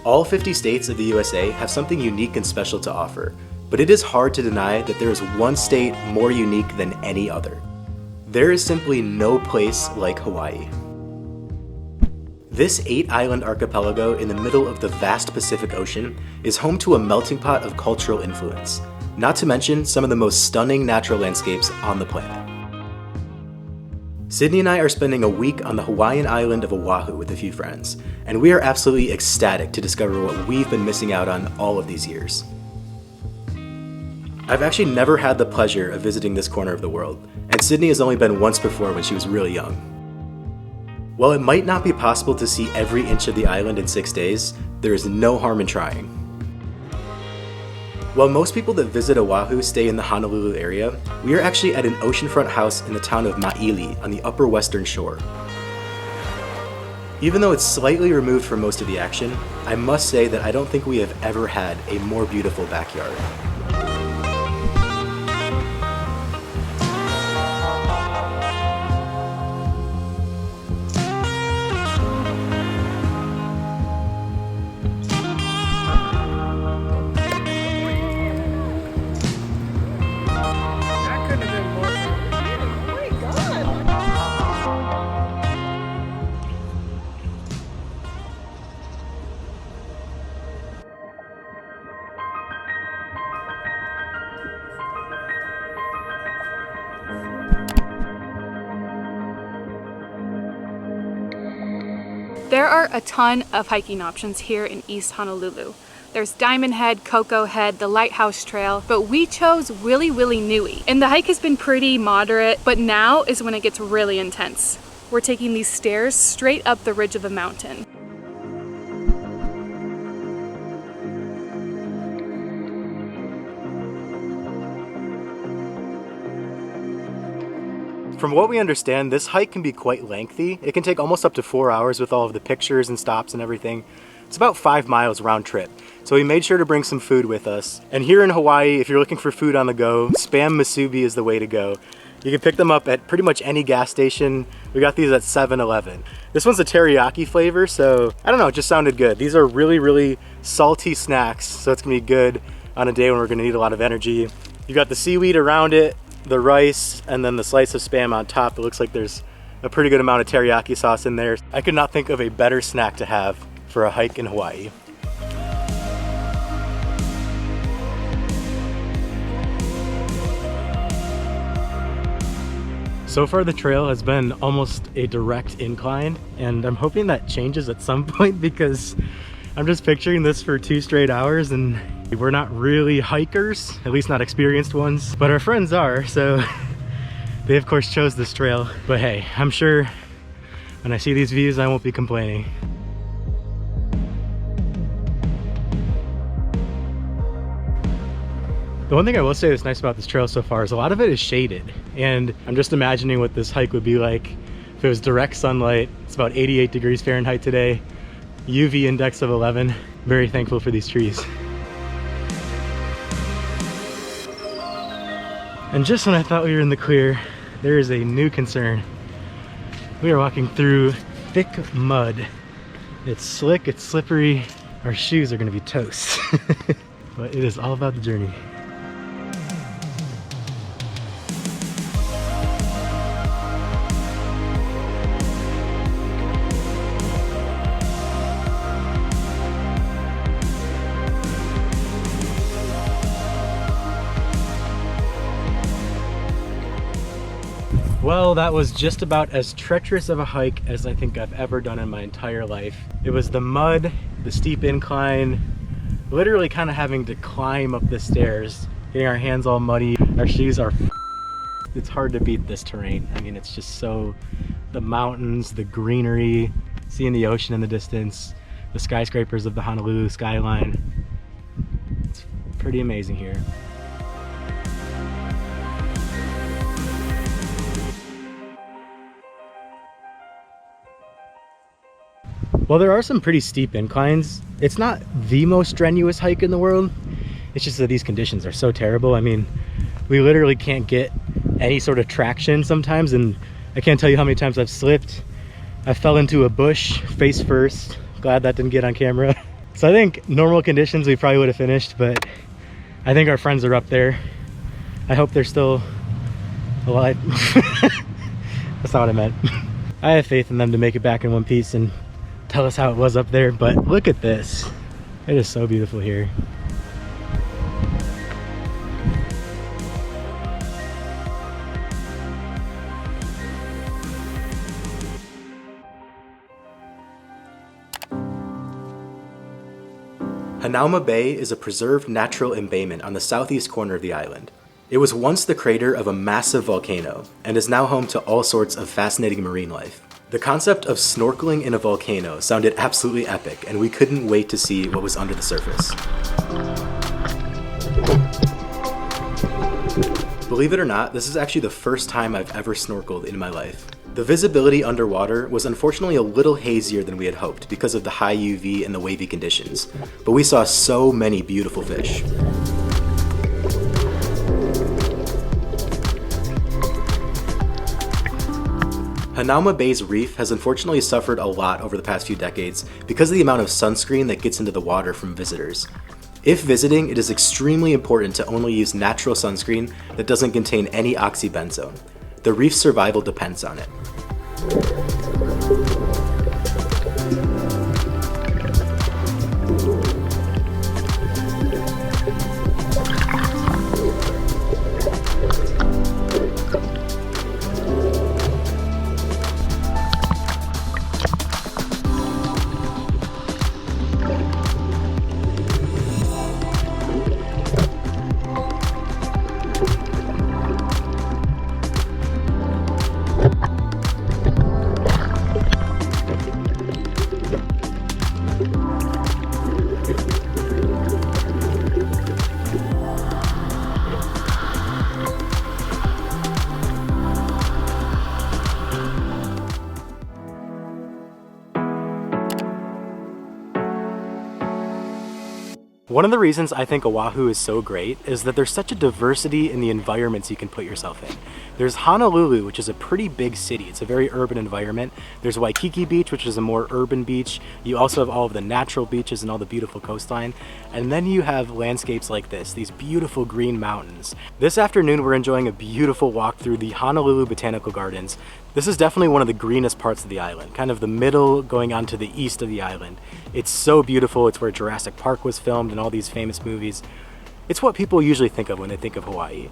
All 50 states of the USA have something unique and special to offer, but it is hard to deny that there is one state more unique than any other. There is simply no place like Hawaii. This 8-island archipelago in the middle of the vast Pacific Ocean is home to a melting pot of cultural influence, not to mention some of the most stunning natural landscapes on the planet. Sydney and I are spending a week on the Hawaiian island of Oahu with a few friends, and we are absolutely ecstatic to discover what we've been missing out on all of these years. I've actually never had the pleasure of visiting this corner of the world, and Sydney has only been once before when she was really young. While it might not be possible to see every inch of the island in 6 days, there is no harm in trying. While most people that visit Oahu stay in the Honolulu area, we are actually at an oceanfront house in the town of Maili on the upper western shore. Even though it's slightly removed from most of the action, I must say that I don't think we have ever had a more beautiful backyard. There are a ton of hiking options here in East Honolulu. There's Diamond Head, Cocoa Head, the Lighthouse Trail, but we chose Wili Wili Nui. And the hike has been pretty moderate, but now is when it gets really intense. We're taking these stairs straight up the ridge of a mountain. From what we understand, this hike can be quite lengthy. It can take almost up to 4 hours with all of the pictures and stops and everything. It's about 5 miles round trip. So we made sure to bring some food with us. And here in Hawaii, if you're looking for food on the go, Spam Musubi is the way to go. You can pick them up at pretty much any gas station. We got these at 7-Eleven. This one's a teriyaki flavor, so I don't know, it just sounded good. These are really, really salty snacks, so it's gonna be good on a day when we're gonna need a lot of energy. You got the seaweed around it, the rice, and then the slice of Spam on top. It looks like there's a pretty good amount of teriyaki sauce in there. I could not think of a better snack to have for a hike in Hawaii. So far the trail has been almost a direct incline, and I'm hoping that changes at some point because I'm just picturing this for 2 straight hours and we're not really hikers, at least not experienced ones, but our friends are, so they of course chose this trail. But hey, I'm sure when I see these views I won't be complaining. The one thing I will say that's nice about this trail so far is a lot of it is shaded, and I'm just imagining what this hike would be like if it was direct sunlight. It's about 88 degrees Fahrenheit today, UV index of 11. Very thankful for these trees. And just when I thought we were in the clear, there is a new concern. We are walking through thick mud. It's slick, it's slippery. Our shoes are gonna be toast. But it is all about the journey. Well, that was just about as treacherous of a hike as I think I've ever done in my entire life. It was the mud, the steep incline, literally kind of having to climb up the stairs, getting our hands all muddy. Our shoes are it's hard to beat this terrain. I mean, it's just so, the mountains, the greenery, seeing the ocean in the distance, the skyscrapers of the Honolulu skyline. It's pretty amazing here. While there are some pretty steep inclines, it's not the most strenuous hike in the world. It's just that these conditions are so terrible. I mean, we literally can't get any sort of traction sometimes, and I can't tell you how many times I've slipped. I fell into a bush face first. Glad that didn't get on camera. So I think normal conditions we probably would have finished, but I think our friends are up there. I hope they're still alive. That's not what I meant. I have faith in them to make it back in one piece and tell us how it was up there, but look at this. It is so beautiful here. Hanauma Bay is a preserved natural embayment on the southeast corner of the island. It was once the crater of a massive volcano and is now home to all sorts of fascinating marine life. The concept of snorkeling in a volcano sounded absolutely epic, and we couldn't wait to see what was under the surface. Believe it or not, this is actually the first time I've ever snorkeled in my life. The visibility underwater was unfortunately a little hazier than we had hoped because of the high UV and the wavy conditions, but we saw so many beautiful fish. Hanauma Bay's reef has unfortunately suffered a lot over the past few decades because of the amount of sunscreen that gets into the water from visitors. If visiting, it is extremely important to only use natural sunscreen that doesn't contain any oxybenzone. The reef's survival depends on it. One of the reasons I think Oahu is so great is that there's such a diversity in the environments you can put yourself in. There's Honolulu, which is a pretty big city. It's a very urban environment. There's Waikiki Beach, which is a more urban beach. You also have all of the natural beaches and all the beautiful coastline. And then you have landscapes like this, these beautiful green mountains. This afternoon, we're enjoying a beautiful walk through the Honolulu Botanical Gardens. This is definitely one of the greenest parts of the island, kind of the middle going on to the east of the island. It's so beautiful. It's where Jurassic Park was filmed and all these famous movies. It's what people usually think of when they think of Hawaii.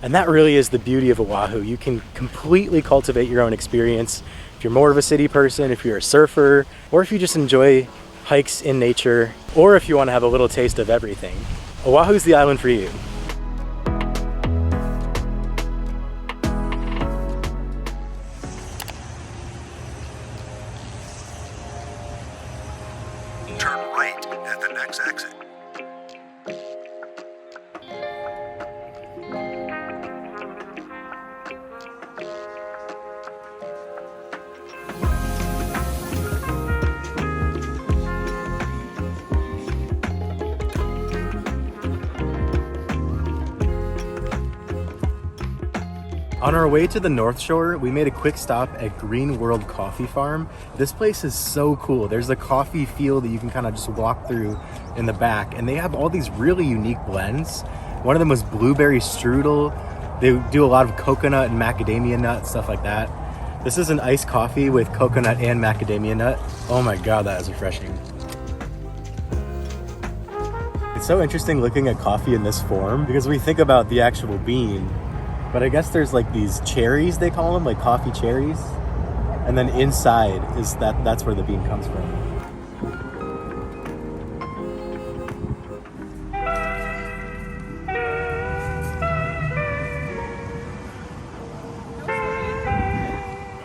And that really is the beauty of Oahu. You can completely cultivate your own experience. If you're more of a city person, if you're a surfer, or if you just enjoy hikes in nature, or if you want to have a little taste of everything, Oahu's the island for you. Turn right at the next exit. On our way to the North Shore, we made a quick stop at Green World Coffee Farm. This place is so cool. There's a coffee field that you can kind of just walk through in the back, and they have all these really unique blends. One of them was blueberry strudel. They do a lot of coconut and macadamia nut, stuff like that. This is an iced coffee with coconut and macadamia nut. Oh my God, that is refreshing. It's so interesting looking at coffee in this form because we think about the actual bean, but I guess there's like these cherries, they call them, like coffee cherries. And then inside is that's where the bean comes from.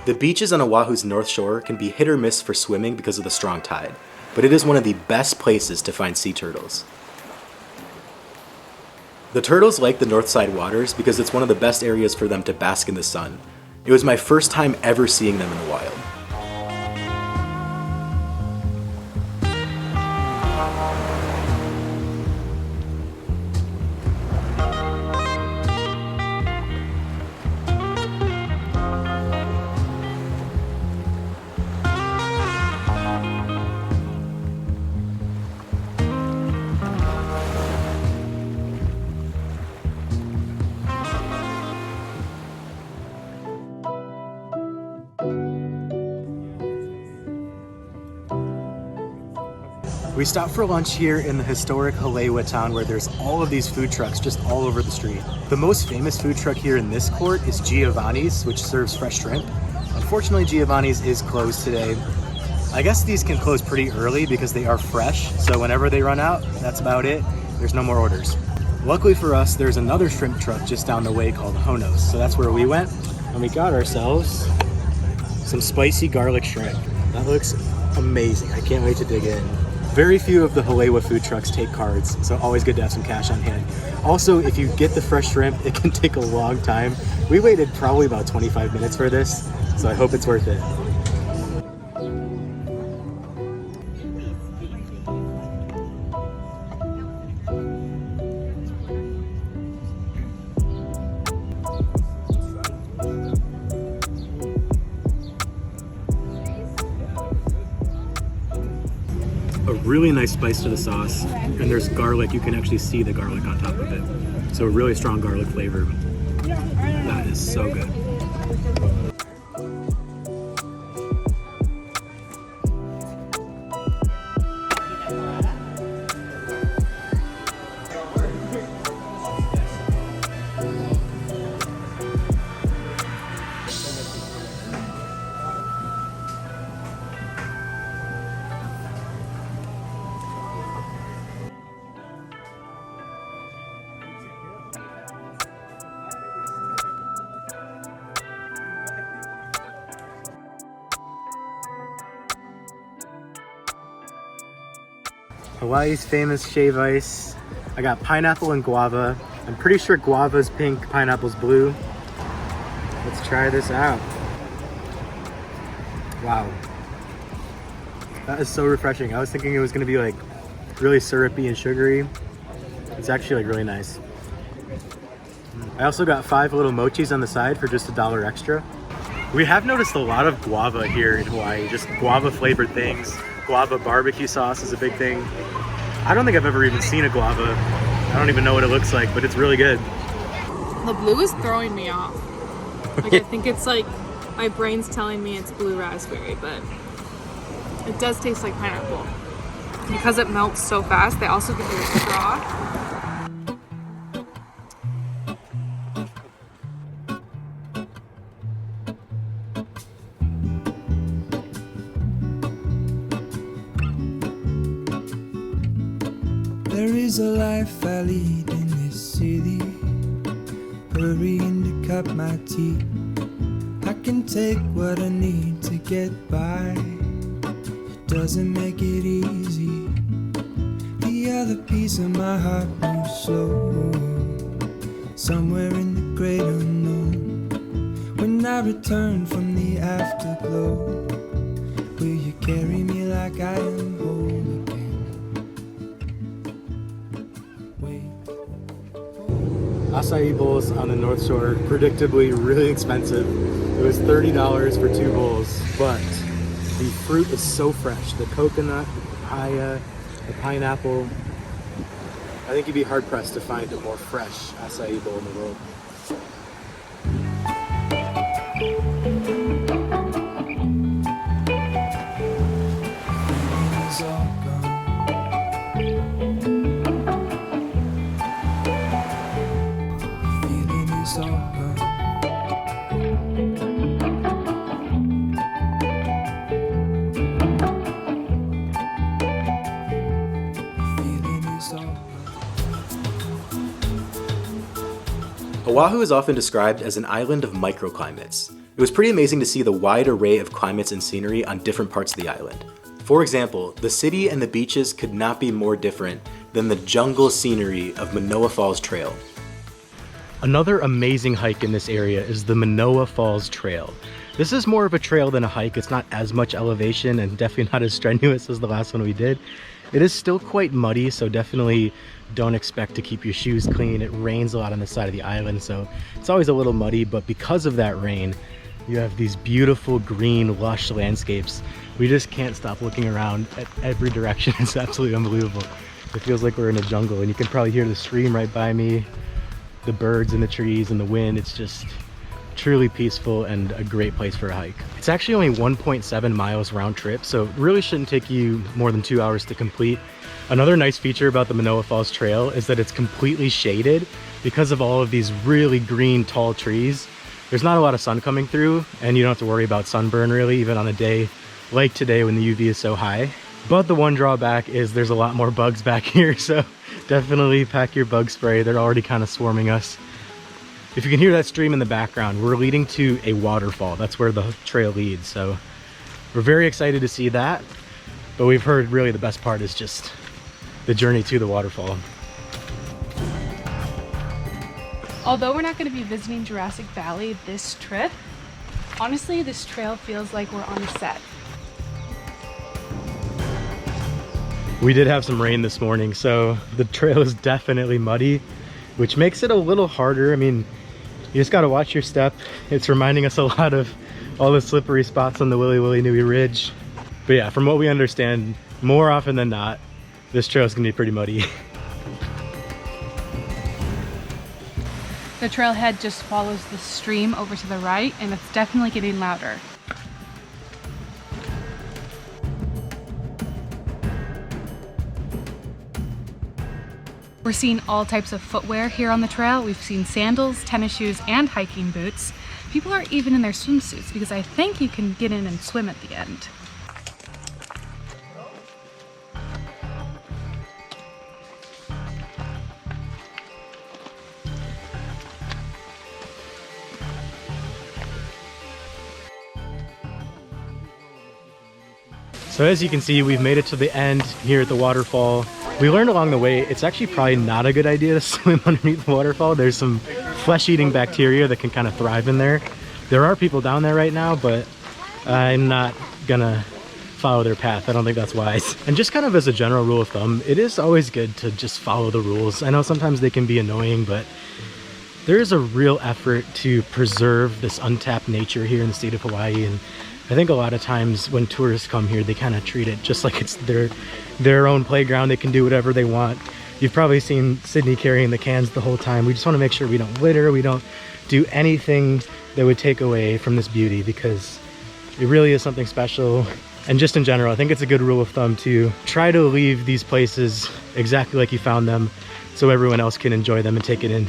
The beaches on Oahu's North Shore can be hit or miss for swimming because of the strong tide, but it is one of the best places to find sea turtles. The turtles like the north side waters because it's one of the best areas for them to bask in the sun. It was my first time ever seeing them in the wild. We stopped for lunch here in the historic Halewa town where there's all of these food trucks just all over the street. The most famous food truck here in this court is Giovanni's, which serves fresh shrimp. Unfortunately, Giovanni's is closed today. I guess these can close pretty early because they are fresh, so whenever they run out, that's about it. There's no more orders. Luckily for us, there's another shrimp truck just down the way called Honos, so that's where we went, and we got ourselves some spicy garlic shrimp. That looks amazing. I can't wait to dig in. Very few of the Halewa food trucks take cards, so always good to have some cash on hand. Also, if you get the fresh shrimp, it can take a long time. We waited probably about 25 minutes for this, so I hope it's worth it. A really nice spice to the sauce, and there's garlic. You can actually see the garlic on top of it. So a really strong garlic flavor. That is so good. Hawaii's famous shave ice. I got pineapple and guava. I'm pretty sure guava's pink, pineapple's blue. Let's try this out. Wow. That is so refreshing. I was thinking it was gonna be like really syrupy and sugary. It's actually like really nice. I also got 5 little mochis on the side for just $1 extra. We have noticed a lot of guava here in Hawaii, just guava flavored things. Guava barbecue sauce is a big thing. I don't think I've ever even seen a guava. I don't even know what it looks like, but it's really good. The blue is throwing me off. Like I think it's like my brain's telling me it's blue raspberry, but it does taste like pineapple. Because it melts so fast, they also give you a straw. There is a life I lead in this city, hurrying to cup my tea. I can take what I need to get by. It doesn't make it easy. The other piece of my heart moves slow, somewhere in the great unknown. When I return from the afterglow, will you carry me like I am whole again? Acai bowls on the North Shore, predictably really expensive. It was $30 for 2 bowls, but the fruit is so fresh. The coconut, the papaya, the pineapple. I think you'd be hard pressed to find a more fresh acai bowl in the world. Oahu is often described as an island of microclimates. It was pretty amazing to see the wide array of climates and scenery on different parts of the island. For example, the city and the beaches could not be more different than the jungle scenery of Manoa Falls Trail. Another amazing hike in this area is the Manoa Falls Trail. This is more of a trail than a hike. It's not as much elevation and definitely not as strenuous as the last one we did. It is still quite muddy, so definitely don't expect to keep your shoes clean. It rains a lot on the side of the island, so it's always a little muddy, but because of that rain, you have these beautiful green, lush landscapes. We just can't stop looking around at every direction. It's absolutely unbelievable. It feels like we're in a jungle, and you can probably hear the stream right by me, the birds in the trees and the wind. It's just truly peaceful and a great place for a hike. It's actually only 1.7 miles round trip, so it really shouldn't take you more than 2 hours to complete. Another nice feature about the Manoa Falls Trail is that it's completely shaded because of all of these really green, tall trees. There's not a lot of sun coming through, and you don't have to worry about sunburn really, even on a day like today when the UV is so high. But the one drawback is there's a lot more bugs back here, so definitely pack your bug spray. They're already kind of swarming us. If you can hear that stream in the background, we're leading to a waterfall. That's where the trail leads, so we're very excited to see that. But we've heard really the best part is just the journey to the waterfall. Although we're not going to be visiting Jurassic Valley this trip, honestly, this trail feels like we're on a set. We did have some rain this morning, so the trail is definitely muddy, which makes it a little harder. I mean, you just got to watch your step. It's reminding us a lot of all the slippery spots on the Wili Wili Nui Ridge. But yeah, from what we understand, more often than not, this trail is going to be pretty muddy. The trailhead just follows the stream over to the right, and it's definitely getting louder. We're seeing all types of footwear here on the trail. We've seen sandals, tennis shoes, and hiking boots. People are even in their swimsuits because I think you can get in and swim at the end. So as you can see, we've made it to the end here at the waterfall. We learned along the way, it's actually probably not a good idea to swim underneath the waterfall. There's some flesh-eating bacteria that can kind of thrive in there. There are people down there right now, but I'm not gonna follow their path. I don't think that's wise. And just kind of as a general rule of thumb, it is always good to just follow the rules. I know sometimes they can be annoying, but there is a real effort to preserve this untapped nature here in the state of Hawaii. And I think a lot of times when tourists come here, they kind of treat it just like it's their own playground. They can do whatever they want. You've probably seen Sydney carrying the cans the whole time. We just want to make sure we don't litter, we don't do anything that would take away from this beauty, because it really is something special. And just in general, I think it's a good rule of thumb to try to leave these places exactly like you found them so everyone else can enjoy them and take it in.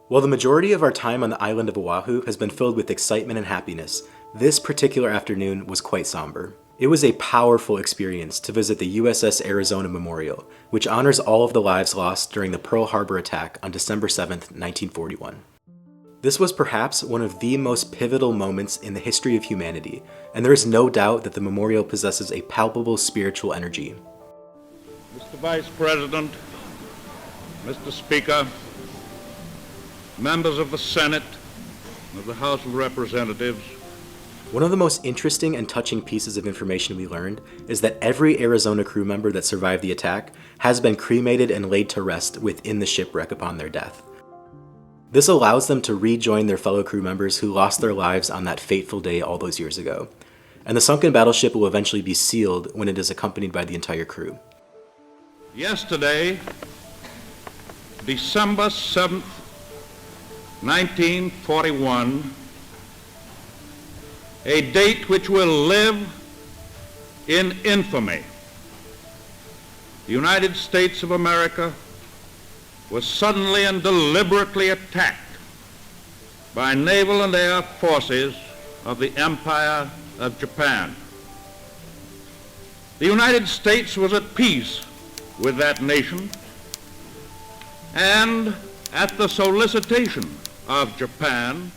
While the majority of our time on the island of Oahu has been filled with excitement and happiness, this particular afternoon was quite somber. It was a powerful experience to visit the USS Arizona Memorial, which honors all of the lives lost during the Pearl Harbor attack on December 7th, 1941. This was perhaps one of the most pivotal moments in the history of humanity, and there is no doubt that the memorial possesses a palpable spiritual energy. Mr. Vice President, Mr. Speaker, members of the Senate, of the House of Representatives. One of the most interesting and touching pieces of information we learned is that every Arizona crew member that survived the attack has been cremated and laid to rest within the shipwreck upon their death. This allows them to rejoin their fellow crew members who lost their lives on that fateful day all those years ago. And the sunken battleship will eventually be sealed when it is accompanied by the entire crew. Yesterday, December 7th, 1941, a date which will live in infamy. The United States of America was suddenly and deliberately attacked by naval and air forces of the Empire of Japan. The United States was at peace with that nation, and at the solicitation of Japan,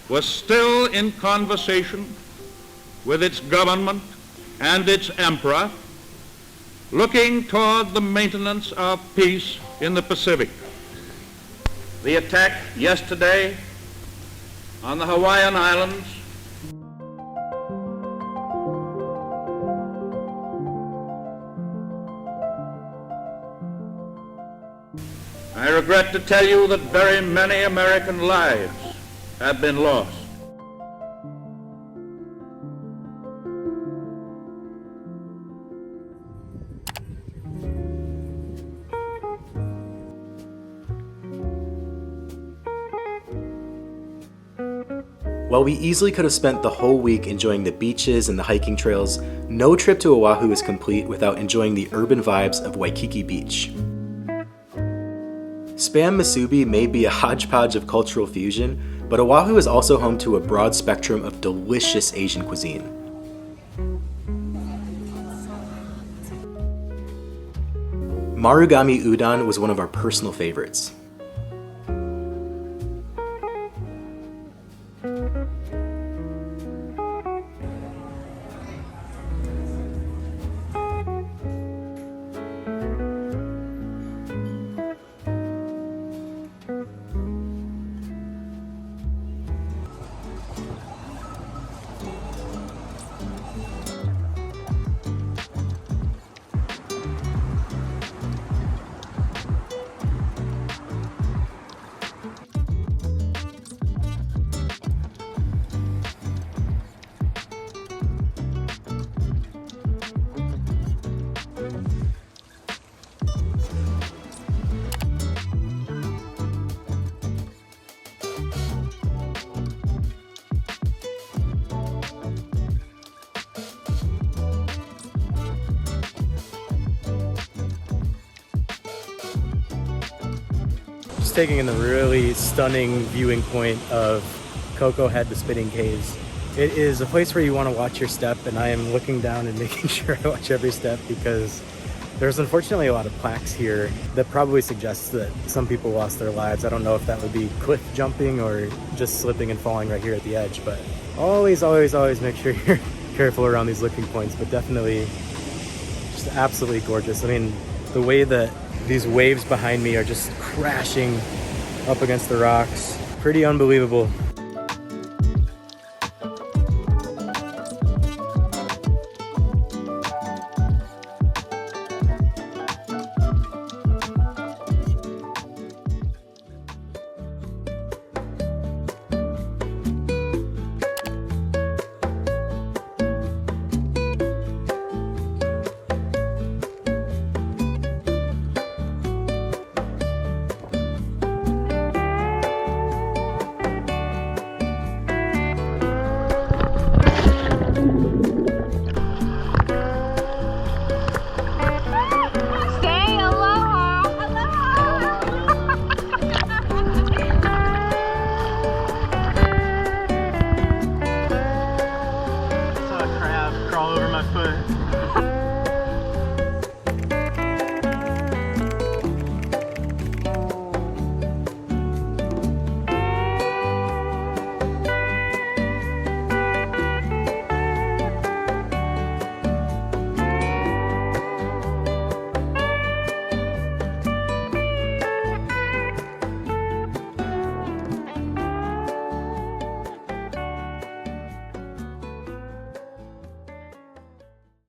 was still in conversation with its government and its emperor, looking toward the maintenance of peace in the Pacific. The attack yesterday on the Hawaiian Islands I regret to tell you that very many American lives have been lost. While we easily could have spent the whole week enjoying the beaches and the hiking trails, no trip to Oahu is complete without enjoying the urban vibes of Waikiki Beach. Spam musubi may be a hodgepodge of cultural fusion, but Oahu is also home to a broad spectrum of delicious Asian cuisine. Marugami udon was one of our personal favorites. Just taking in the really stunning viewing point of Koko Head, the Spitting Caves. It is a place where you want to watch your step, and I am looking down and making sure I watch every step because there's unfortunately a lot of plaques here that probably suggests that some people lost their lives. I don't know if that would be cliff jumping or just slipping and falling right here at the edge, but always make sure you're careful around these looking points, but definitely just absolutely gorgeous. I mean, the way that these waves behind me are just crashing up against the rocks, pretty unbelievable.